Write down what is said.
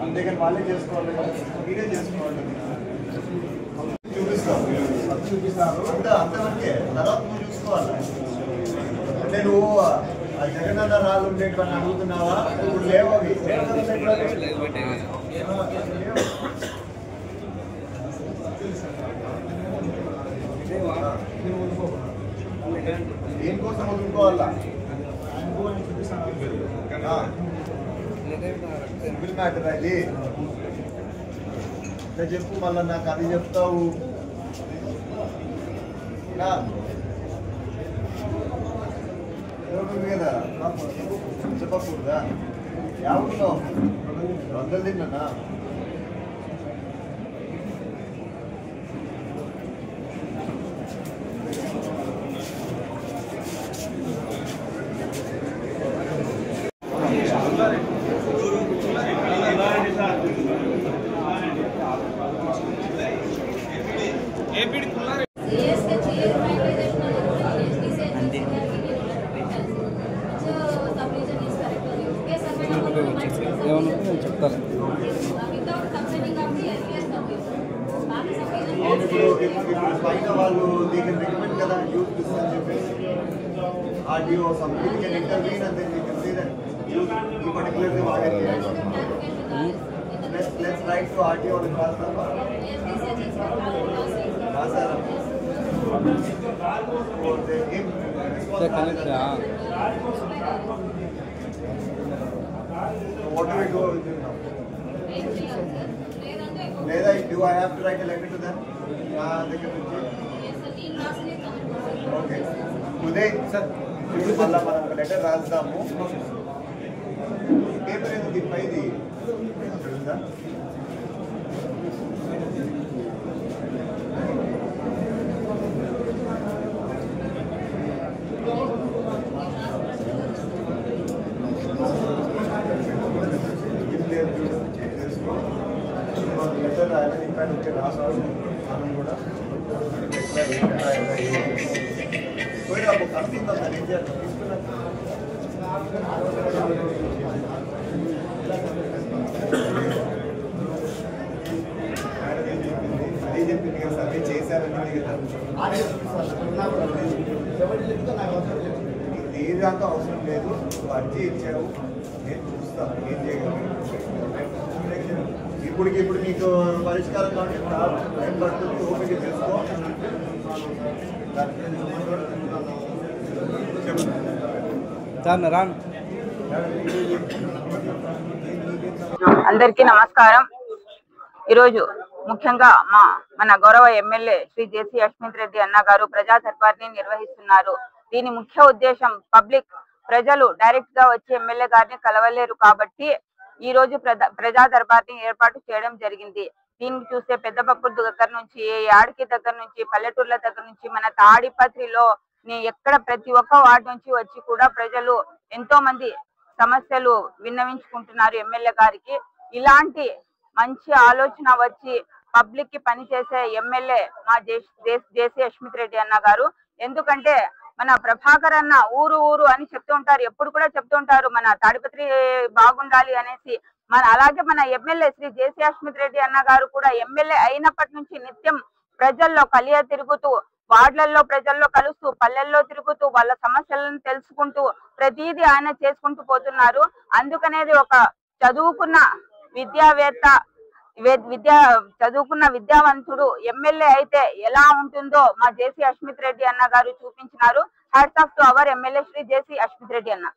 అందుకని వాళ్ళే చేసుకోవాలి, మీరే చేసుకోవాలి. చూపిస్తారు అంతవరకే, తర్వాత నువ్వు చూసుకోవాలి. అంటే నువ్వు జగనన్న రాళ్ళు ఉండేటువంటి అడుగుతున్నావా? ఇప్పుడు లేవు అవి. దేనికోసం వదులుకోవాలా? సివిల్ మ్యాటర్ అది చెప్పు, మళ్ళా నాకు అది చెప్తావు. కదా చెప్పకూడదా? ఎవరిలో వందలు తిన్నా చెప్తారు. పైన వాళ్ళు దీనికి రికమెండ్ కదా యూత్ అని చెప్పేసి ఆర్డీఓ సంథింగ్ కెన్ ఇంటర్వ్యూన్ and then you can say that ఈ పర్టికులర్ థింగ్ వాడేది. లెట్స్ రైట్ టు ఆర్డీఓ ని రాస్తారా? What do we do with it now? Leda, do I have to write a letter to them? Okay. Uday, sir. ఇప్పుడు మళ్ళా మనం ఒక letter రాద్దాము. Paper ఏదో దీనిపైది తెలుసా? లెటర్ రాయాలి, ఇంకా రాసాడు మనం కూడా పోయి ఒక కలుస్తుందా సార్? ఏం చేయాలి? అదే చెప్పింది కదా సార్, అదే చేశారని ఏ దాకా అవసరం లేదు. అర్జీ ఇచ్చావు, నేను చూస్తాను ఏం చేయగలను. ఇప్పుడు నీకు పరిష్కారం కాబట్టి టైం పడుతుంది, ఓపిక చేసుకో. అందరికీ నమస్కారం. ఈరోజు ముఖ్యంగా మన గౌరవ ఎమ్మెల్యే శ్రీ జేసీ అశ్మిత్ రెడ్డి అన్న గారు ప్రజా దర్బార్ని నిర్వహిస్తున్నారు. దీని ముఖ్య ఉద్దేశం పబ్లిక్ ప్రజలు డైరెక్ట్ గా వచ్చి ఎమ్మెల్యే గారిని కలవలేరు కాబట్టి ఈ రోజు ప్రజా దర్బార్ని ఏర్పాటు చేయడం జరిగింది. దీనికి చూస్తే పెద్దపప్పూర్ దగ్గర నుంచి, యాడికి దగ్గర నుంచి, పల్లెటూర్ల దగ్గర నుంచి, మన తాడిపత్రిలో ఎక్కడ ప్రతి ఒక్క వార్డు నుంచి వచ్చి కూడా ప్రజలు ఎంతో మంది సమస్యలు విన్నవించుకుంటున్నారు ఎమ్మెల్యే గారికి. ఇలాంటి మంచి ఆలోచన వచ్చి పబ్లిక్ కి పనిచేసే ఎమ్మెల్యే మా జేసీ అశ్మిత్ రెడ్డి అన్న గారు. ఎందుకంటే మన ప్రభాకర్ అన్న ఊరు ఊరు అని చెప్తూ ఉంటారు, ఎప్పుడు కూడా చెప్తూ ఉంటారు మన తాడిపత్రి బాగుండాలి అనేసి. అలాగే మన ఎమ్మెల్యే శ్రీ జేసీ అశ్మిత్ రెడ్డి అన్న గారు కూడా ఎమ్మెల్యే అయినప్పటి నుంచి నిత్యం ప్రజల్లో కలియ తిరుగుతూ, వార్డులలో ప్రజల్లో కలుస్తూ, పల్లెల్లో తిరుగుతూ, వాళ్ళ సమస్యలను తెలుసుకుంటూ ప్రతిదీ ఆయన చేసుకుంటూ పోతున్నారు. అందుకనేది ఒక చదువుకున్న విద్యావేత్త, చదువుకున్న విద్యావంతుడు ఎమ్మెల్యే అయితే ఎలా ఉంటుందో మా జేసీ అశ్మిత్ రెడ్డి అన్న గారు చూపించినారు. Hats off to our MLA Shri JC Ashmith Reddy అన్న.